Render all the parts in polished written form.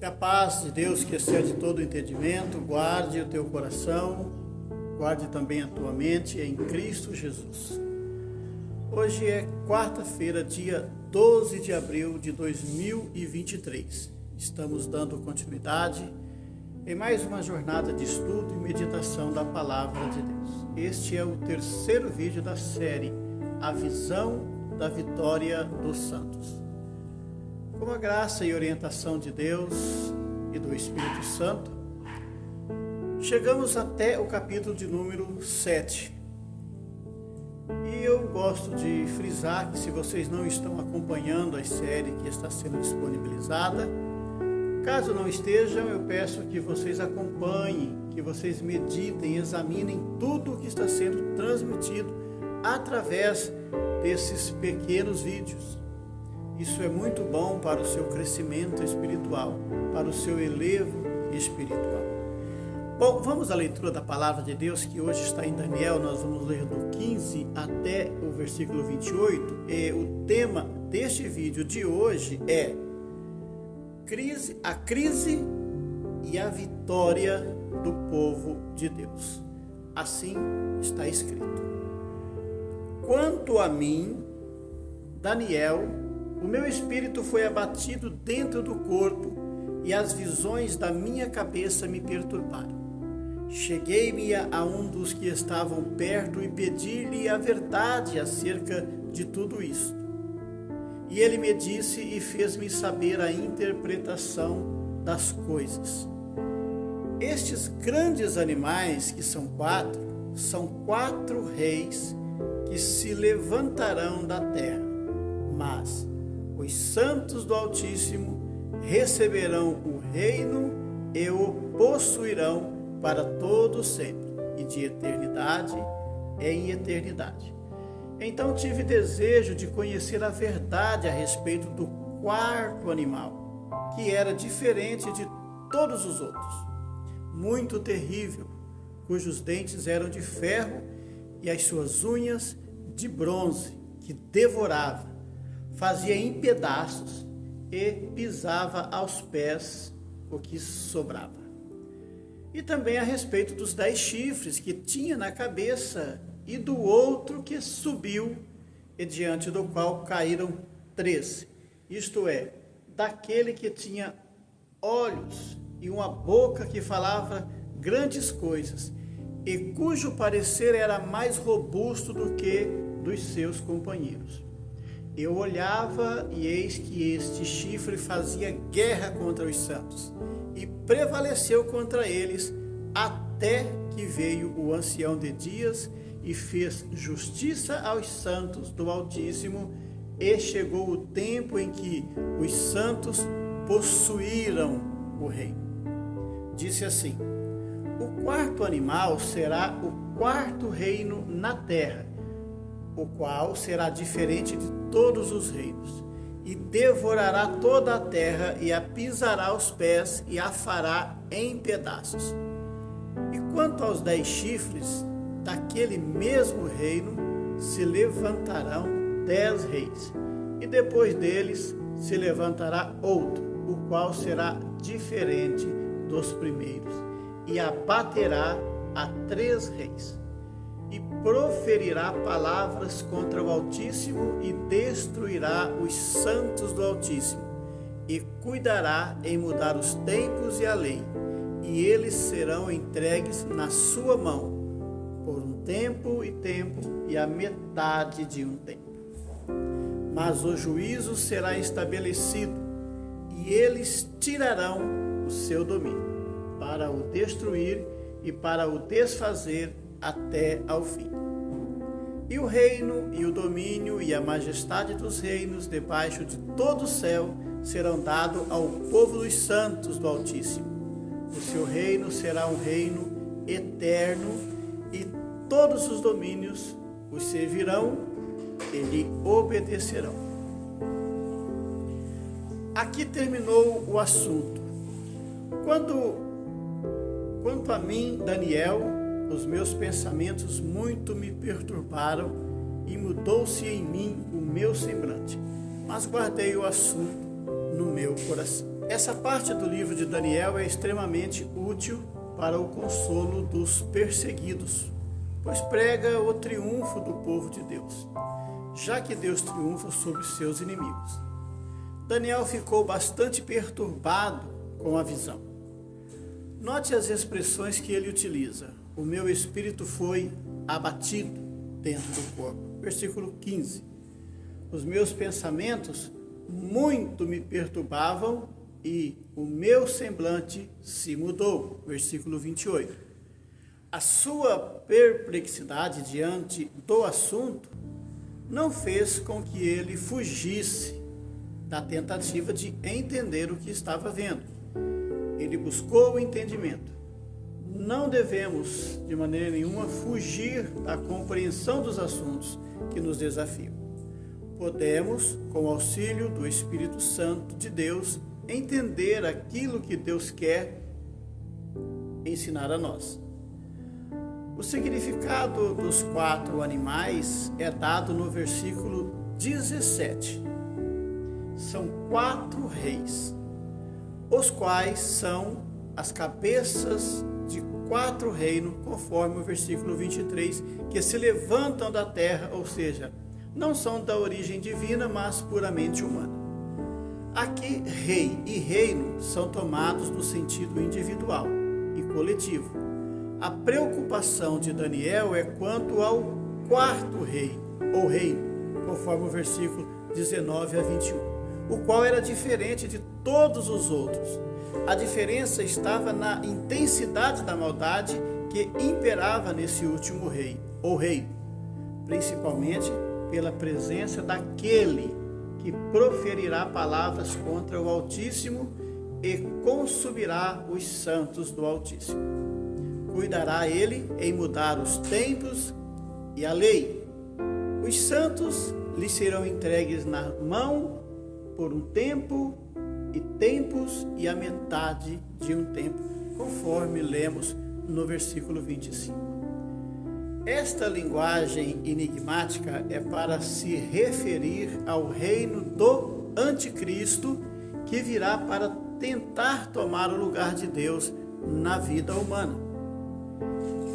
Que a paz de Deus, que excede todo o entendimento, guarde o teu coração, guarde também a tua mente em Cristo Jesus. Hoje é quarta-feira, dia 12 de abril de 2023. Estamos dando continuidade em mais uma jornada de estudo e meditação da Palavra de Deus. Este é o terceiro vídeo da série A Visão da Vitória dos Santos. Com a graça e orientação de Deus e do Espírito Santo, chegamos até o capítulo de número 7. E eu gosto de frisar que se vocês não estão acompanhando a série que está sendo disponibilizada, caso não estejam, eu peço que vocês acompanhem, que vocês meditem, examinem tudo o que está sendo transmitido através desses pequenos vídeos. Isso é muito bom para o seu crescimento espiritual, para o seu elevo espiritual. Bom, vamos à leitura da Palavra de Deus, que hoje está em Daniel. Nós vamos ler do 15 até o versículo 28. E o tema deste vídeo de hoje é a crise e a vitória do povo de Deus. Assim está escrito: quanto a mim, Daniel, o meu espírito foi abatido dentro do corpo e as visões da minha cabeça me perturbaram. Cheguei-me a um dos que estavam perto e pedi-lhe a verdade acerca de tudo isto. E ele me disse e fez-me saber a interpretação das coisas. Estes grandes animais, que são quatro reis que se levantarão da terra, mas os santos do Altíssimo receberão o reino e o possuirão para todo sempre, e de eternidade em eternidade. Então tive desejo de conhecer a verdade a respeito do quarto animal, que era diferente de todos os outros, muito terrível, cujos dentes eram de ferro e as suas unhas de bronze, que devorava, fazia em pedaços e pisava aos pés o que sobrava. E também a respeito dos 10 chifres que tinha na cabeça e do outro que subiu e diante do qual caíram 13. Isto é, daquele que tinha olhos e uma boca que falava grandes coisas e cujo parecer era mais robusto do que dos seus companheiros. Eu olhava e eis que este chifre fazia guerra contra os santos e prevaleceu contra eles até que veio o ancião de dias e fez justiça aos santos do Altíssimo, e chegou o tempo em que os santos possuíram o reino. Disse assim: o quarto animal será o quarto reino na terra, o qual será diferente de todos os reinos, e devorará toda a terra, e a pisará aos pés, e a fará em pedaços. E quanto aos 10 chifres, daquele mesmo reino se levantarão 10 reis, e depois deles se levantará outro, o qual será diferente dos primeiros, e abaterá a 3 reis. E proferirá palavras contra o Altíssimo e destruirá os santos do Altíssimo, e cuidará em mudar os tempos e a lei, e eles serão entregues na sua mão, por um tempo e a metade de um tempo. Mas o juízo será estabelecido, e eles tirarão o seu domínio, para o destruir e para o desfazer até ao fim. E o reino e o domínio e a majestade dos reinos debaixo de todo o céu serão dados ao povo dos santos do Altíssimo. O seu reino será um reino eterno, e todos os domínios os servirão e lhe obedecerão. Aqui terminou o assunto. Quanto a mim, Daniel, os meus pensamentos muito me perturbaram e mudou-se em mim o meu semblante, mas guardei o assunto no meu coração. Essa parte do livro de Daniel é extremamente útil para o consolo dos perseguidos, pois prega o triunfo do povo de Deus, já que Deus triunfa sobre seus inimigos. Daniel ficou bastante perturbado com a visão. Note as expressões que ele utiliza. O meu espírito foi abatido dentro do corpo. Versículo 15. Os meus pensamentos muito me perturbavam e o meu semblante se mudou. Versículo 28. A sua perplexidade diante do assunto não fez com que ele fugisse da tentativa de entender o que estava vendo. Ele buscou o entendimento. Não devemos, de maneira nenhuma, fugir da compreensão dos assuntos que nos desafiam. Podemos, com o auxílio do Espírito Santo de Deus, entender aquilo que Deus quer ensinar a nós. O significado dos 4 animais é dado no versículo 17. São 4 reis, os quais são as cabeças de 4 reinos, conforme o versículo 23, que se levantam da terra, ou seja, não são da origem divina, mas puramente humana. Aqui, rei e reino são tomados no sentido individual e coletivo. A preocupação de Daniel é quanto ao 4º rei, ou reino, conforme o versículo 19 a 21, o qual era diferente de todos os outros. A diferença estava na intensidade da maldade que imperava nesse último rei, ou reino, principalmente pela presença daquele que proferirá palavras contra o Altíssimo e consumirá os santos do Altíssimo. Cuidará ele em mudar os tempos e a lei. Os santos lhes serão entregues na mão por um tempo e tempos e a metade de um tempo, conforme lemos no versículo 25. Esta linguagem enigmática é para se referir ao reino do anticristo, que virá para tentar tomar o lugar de Deus na vida humana.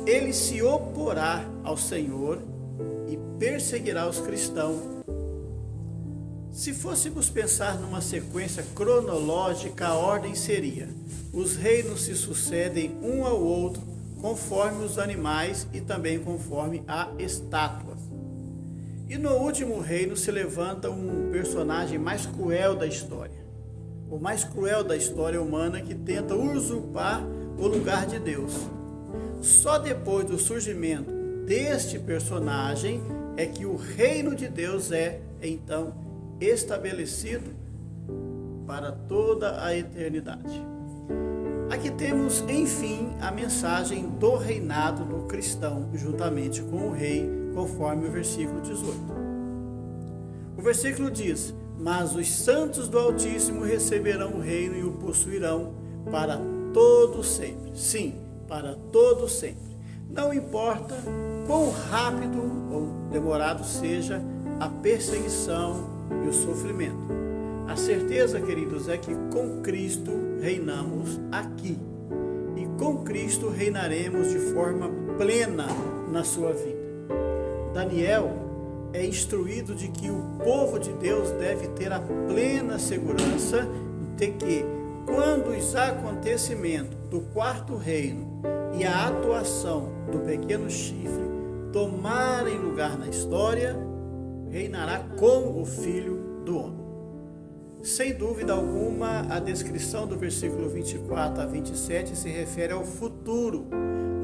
Ele se oporá ao Senhor e perseguirá os cristãos. Se fôssemos pensar numa sequência cronológica, a ordem seria: os reinos se sucedem um ao outro, conforme os animais e também conforme a estátua. E no último reino se levanta um personagem mais cruel da história. O mais cruel da história humana, que tenta usurpar o lugar de Deus. Só depois do surgimento deste personagem é que o reino de Deus é, então, estabelecido para toda a eternidade. Aqui temos, enfim, a mensagem do reinado do cristão, juntamente com o rei, conforme o versículo 18. O versículo diz: mas os santos do Altíssimo receberão o reino e o possuirão para todo sempre. Sim, para todo sempre. Não importa quão rápido ou demorado seja a perseguição e o sofrimento. A certeza, queridos, é que com Cristo reinamos aqui e com Cristo reinaremos de forma plena na sua vida. Daniel é instruído de que o povo de Deus deve ter a plena segurança de que, quando os acontecimentos do 4º reino e a atuação do pequeno chifre tomarem lugar na história, reinará com o Filho do Homem. Sem dúvida alguma, a descrição do versículo 24 a 27 se refere ao futuro,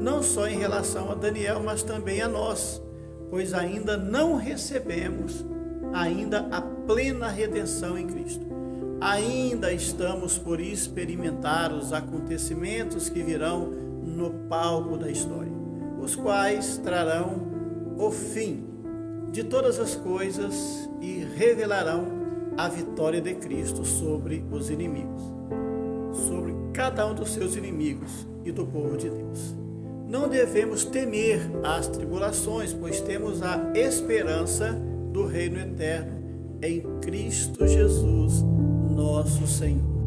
não só em relação a Daniel, mas também a nós, pois ainda não recebemos a plena redenção em Cristo. Ainda estamos por experimentar os acontecimentos que virão no palco da história, os quais trarão o fim de todas as coisas e revelarão a vitória de Cristo sobre os inimigos, sobre cada um dos seus inimigos e do povo de Deus. Não devemos temer as tribulações, pois temos a esperança do reino eterno em Cristo Jesus, nosso Senhor.